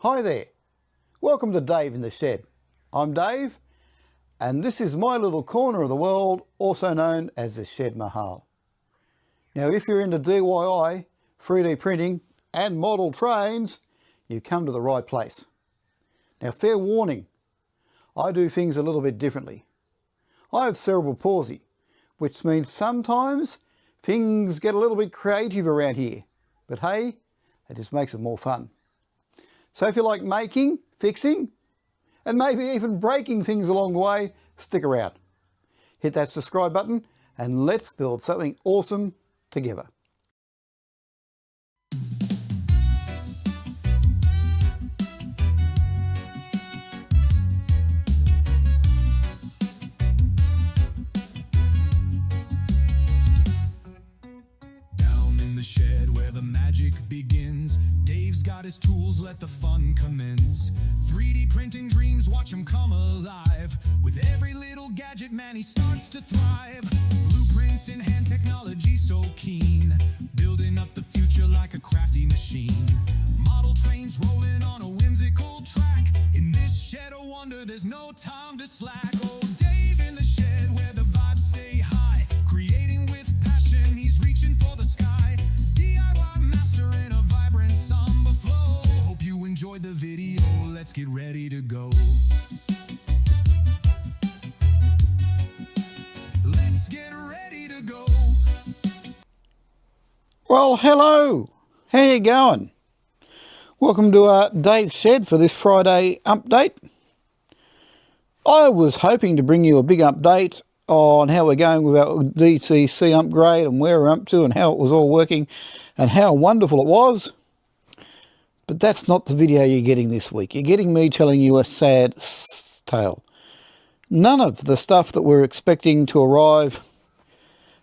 Hi there, welcome to Dave in the Shed. I'm Dave and this is my little corner of the world, also known as the Shed Mahal. Now if you're into DIY, 3D printing and model trains, you've come to the right place. Now fair warning, I do things a little bit differently. I have cerebral palsy, which means sometimes things get a little bit creative around here, but hey, it just makes it more fun. So if you like making, fixing, and maybe even breaking things along the way, stick around. Hit that subscribe button and let's build something awesome together. Down in the shed where the magic begins, Dave's got his tools, let the fun commence. 3D printing dreams, watch him come alive. With every little gadget, man, he starts to thrive. Blueprints in hand, technology so keen, building up the future like a crafty machine. Model trains rolling on a whimsical track. In this shed of wonder, there's no time to slack. Oh, Dave in the shed where the vibes stay high. Creating with passion, he's reaching for the sky. DIY master in a vibrant samba flow. Hope you enjoyed the video, let's get ready to go. Let's get ready to go. Well, hello, how you going? Welcome to Dave's Shed for this Friday update. I was hoping to bring you a big update on how we're going with our DCC upgrade and where we're up to and how it was all working and how wonderful it was. But that's not the video you're getting this week. You're getting me telling you a sad tale. None of the stuff that we're expecting to arrive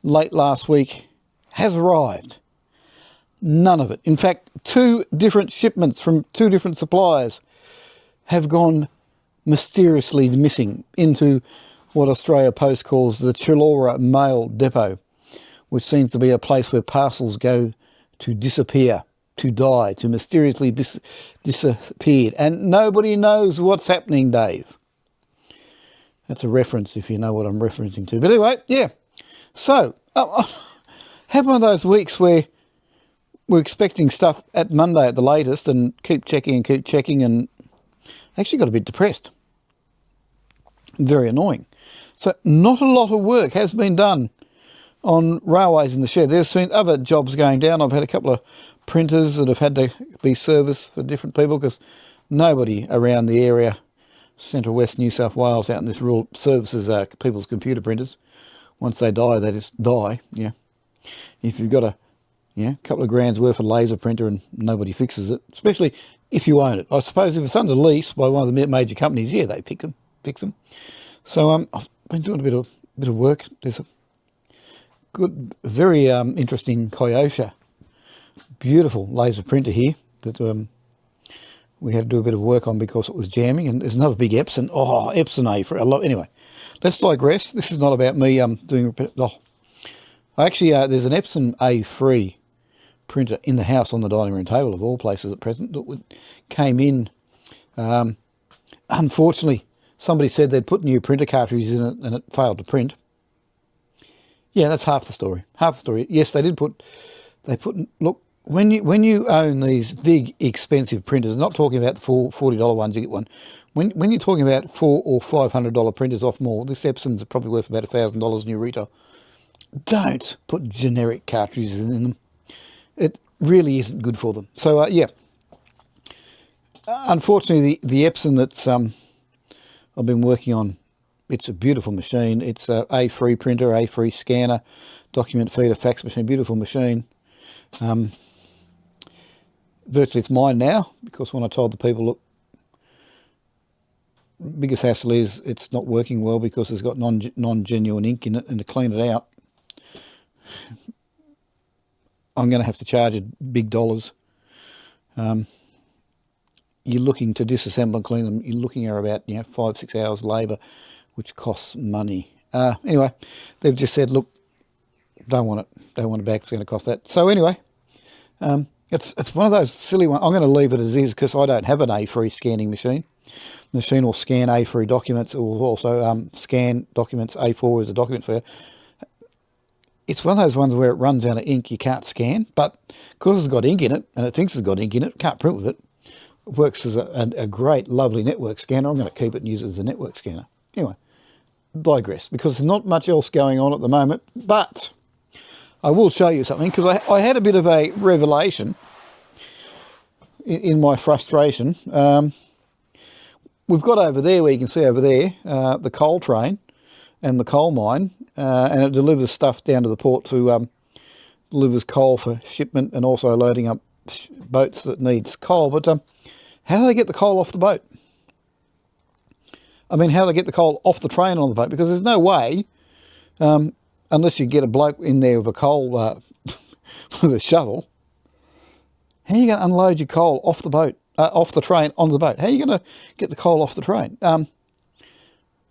late last week has arrived. None of it. In fact, 2 different shipments from 2 different suppliers have gone mysteriously missing into what Australia Post calls the Chullora Mail Depot, which seems to be a place where parcels go to disappear, to die, to mysteriously disappear. And nobody knows what's happening, Dave. That's a reference if you know what I'm referencing to. But anyway, yeah. So, have one of those weeks where we're expecting stuff at Monday at the latest and keep checking and actually got a bit depressed. Very annoying. So not a lot of work has been done on railways in the shed. There's been other jobs going down. I've had a couple of printers that have had to be serviced for different people because nobody around the area, Central West New South Wales, out in this rural services people's computer printers. Once they die, they just die. Yeah. If you've got a couple of grand's worth of laser printer and nobody fixes it, especially if you own it. I suppose if it's under lease by one of the major companies, yeah, they fix them. So I've been doing a bit of work. There's a good, very interesting Kyosha, beautiful laser printer here that we had to do a bit of work on because it was jamming. And there's another big Epson. Oh, Epson A3. Anyway, let's digress. This is not about me doing. Actually, there's an Epson A3 printer in the house on the dining room table of all places at present that came in. Unfortunately, somebody said they'd put new printer cartridges in it and it failed to print. Yeah, that's half the story. Half the story. Yes, they put, look, when you own these big expensive printers, I'm not talking about the $40 ones you get one. When you're talking about $400 or $500 printers off more, this Epson's probably worth about $1,000 new retail. Don't put generic cartridges in them. It really isn't good for them. So, yeah. Unfortunately, the Epson that's I've been working on, it's a beautiful machine. It's a A3 printer, A3 scanner, document feeder, fax machine, beautiful machine. Virtually it's mine now because when I told the people, look, biggest hassle is it's not working well because it's got non-genuine ink in it, and to clean it out, I'm going to have to charge it big dollars. You're looking to disassemble and clean them, you're looking at about 5-6 hours labour, which costs money. Anyway, they've just said, look, don't want it back, it's going to cost that. So anyway, It's one of those silly ones. I'm going to leave it as is because I don't have an A3 scanning machine. The machine will scan A3 documents. It will also scan documents. A4 is a document for it. It's one of those ones where it runs out of ink you can't scan, but because it's got ink in it and it thinks it's got ink in it, can't print with it. It works as a great, lovely network scanner. I'm going to keep it and use it as a network scanner. Anyway, digress, because there's not much else going on at the moment, but I will show you something because I had a bit of a revelation in my frustration. We've got over there, where you can see over there, the coal train and the coal mine, and it delivers stuff down to the port to delivers coal for shipment and also loading up boats that needs coal. But how do they get the coal off the boat? I mean, how do they get the coal off the train on the boat? Because there's no way, unless you get a bloke in there with a coal, with a shovel, how are you going to unload your coal off the boat, off the train onto the boat? How are you going to get the coal off the train? A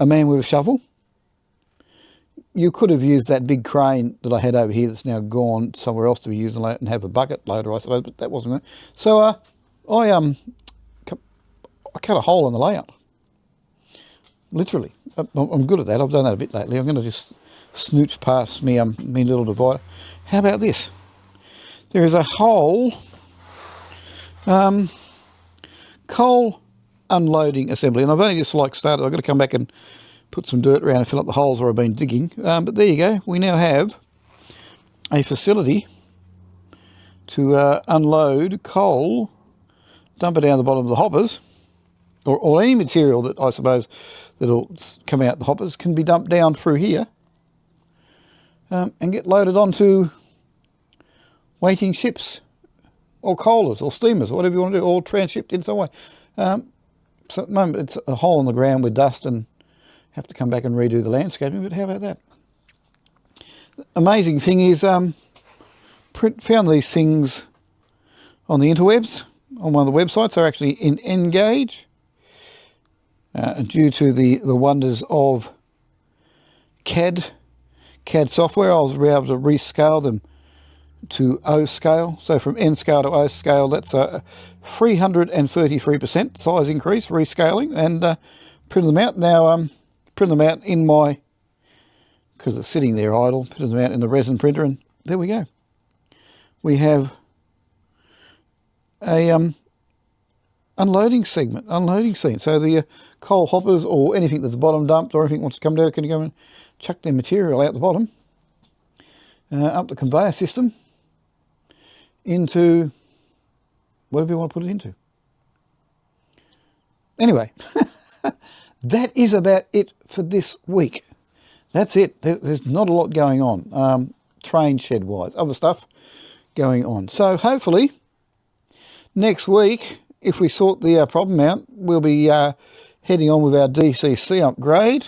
man with a shovel? You could have used that big crane that I had over here that's now gone somewhere else to be used and have a bucket loader, I suppose, but that wasn't going to. So I cut a hole in the layout. Literally. I'm good at that. I've done that a bit lately. I'm going to just snooch past me little divider. How about this? There is a whole coal unloading assembly, and I've only just started. I've got to come back and put some dirt around and fill up the holes where I've been digging. But there you go. We now have a facility to unload coal, dump it down the bottom of the hoppers, or any material that I suppose that'll come out the hoppers can be dumped down through here and get loaded onto waiting ships or coalers or steamers, or whatever you want to do, or transshipped in some way. So at the moment it's a hole in the ground with dust and have to come back and redo the landscaping, but how about that? Amazing thing is, found these things on the interwebs, on one of the websites. They're actually in Engage, due to the wonders of CAD software. I was able to rescale them to O scale. So from N scale to O scale, that's a 333% size increase, rescaling, and print them out. Now, print them out in my, because it's sitting there idle, print them out in the resin printer, and there we go. We have a unloading scene. So the coal hoppers or anything that's bottom dumped or anything wants to come down can go and chuck their material out the bottom, up the conveyor system into whatever you want to put it into. Anyway, that is about it for this week. That's it. There's not a lot going on, train shed wise, other stuff going on. So hopefully next week, if we sort the problem out, we'll be heading on with our DCC upgrade.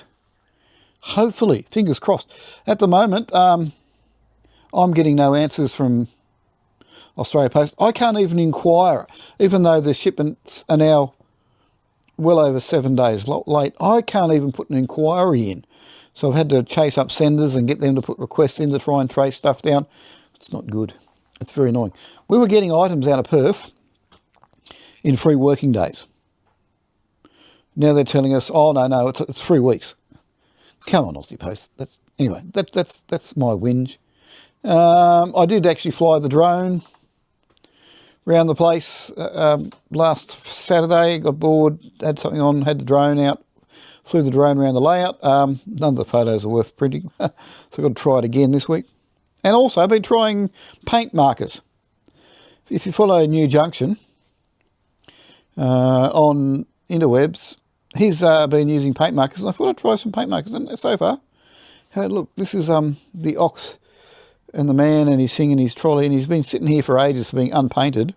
Hopefully, fingers crossed. At the moment, I'm getting no answers from Australia Post. I can't even inquire, even though the shipments are now well over 7 days late. I can't even put an inquiry in. So I've had to chase up senders and get them to put requests in to try and trace stuff down. It's not good. It's very annoying. We were getting items out of Perth in 3 working days. Now they're telling us, oh no, it's 3 weeks. Come on, Aussie Post. That's my whinge. I did actually fly the drone around the place last Saturday. Got bored, had something on, had the drone out, flew the drone around the layout. None of the photos are worth printing, so I've got to try it again this week. And also I've been trying paint markers. If you follow New Junction on interwebs, he's been using paint markers, and I thought I'd try some paint markers. And so far, look, this is the ox and the man, and he's singing his trolley, and he's been sitting here for ages for being unpainted.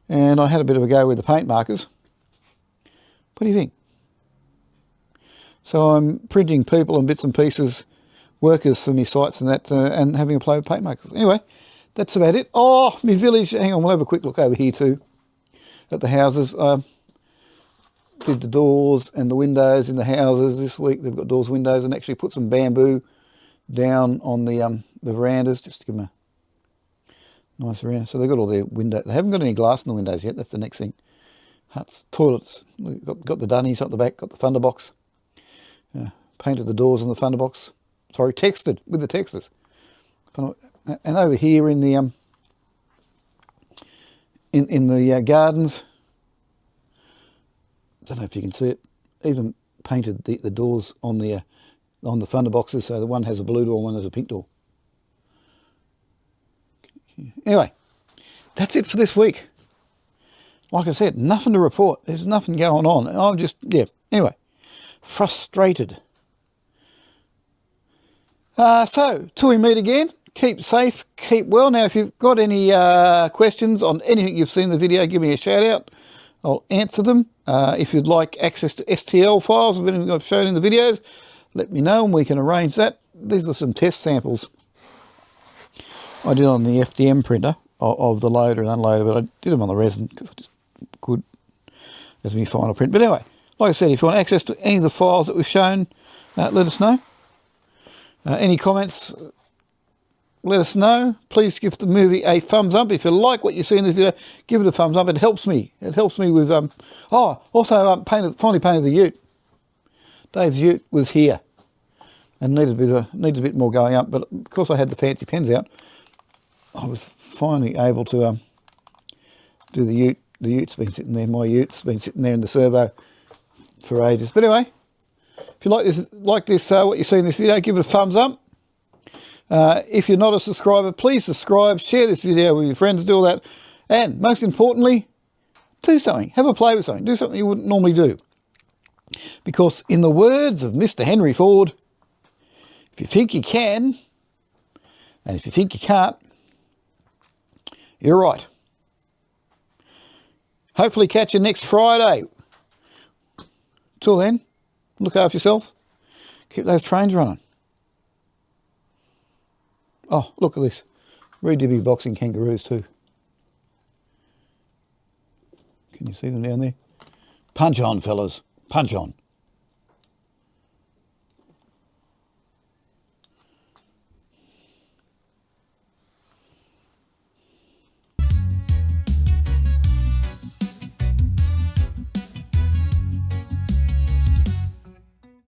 And I had a bit of a go with the paint markers. What do you think? So I'm printing people and bits and pieces, workers for me sites and that, and having a play with paint markers. Anyway, that's about it. Oh, my village. Hang on, we'll have a quick look over here too at the houses. Did the doors and the windows in the houses this week. They've got doors, windows, and actually put some bamboo down on the verandas just to give them Nice around. So they've got all their windows. They haven't got any glass in the windows yet. That's the next thing. Huts, toilets. Got the dunnies up the back. Got the Thunderbox. Painted the doors on the Thunderbox. Sorry, textured with the textures. And over here in the gardens, I don't know if you can see it. Even painted the doors on the Thunderboxes, so the one has a blue door and one has a pink door. Anyway, that's it for this week. Like I said, nothing to report. There's nothing going on. I'm just, anyway, frustrated. So, till we meet again, keep safe, keep well. Now, if you've got any questions on anything you've seen in the video, give me a shout out. I'll answer them. If you'd like access to STL files of anything I've shown in the videos, let me know and we can arrange that. These are some test samples I did on the FDM printer of the loader and unloader, but I did them on the resin because I just could as my final print. But anyway, like I said, if you want access to any of the files that we've shown, let us know. Any comments, let us know. Please give the movie a thumbs up. If you like what you see in this video, give it a thumbs up. It helps me. It helps me with... also finally painted the ute. Dave's ute was here and needed a bit more going up, but of course I had the fancy pens out. I was finally able to do the ute. The ute's been sitting there. My ute's been sitting there in the servo for ages. But anyway, if you like this, what you see in this video, give it a thumbs up. If you're not a subscriber, please subscribe, share this video with your friends, do all that. And most importantly, do something. Have a play with something. Do something you wouldn't normally do. Because in the words of Mr. Henry Ford, if you think you can, and if you think you can't, you're right. Hopefully catch you next Friday. Till then, look after yourself. Keep those trains running. Oh, look at this. Redibby boxing kangaroos too. Can you see them down there? Punch on, fellas. Punch on.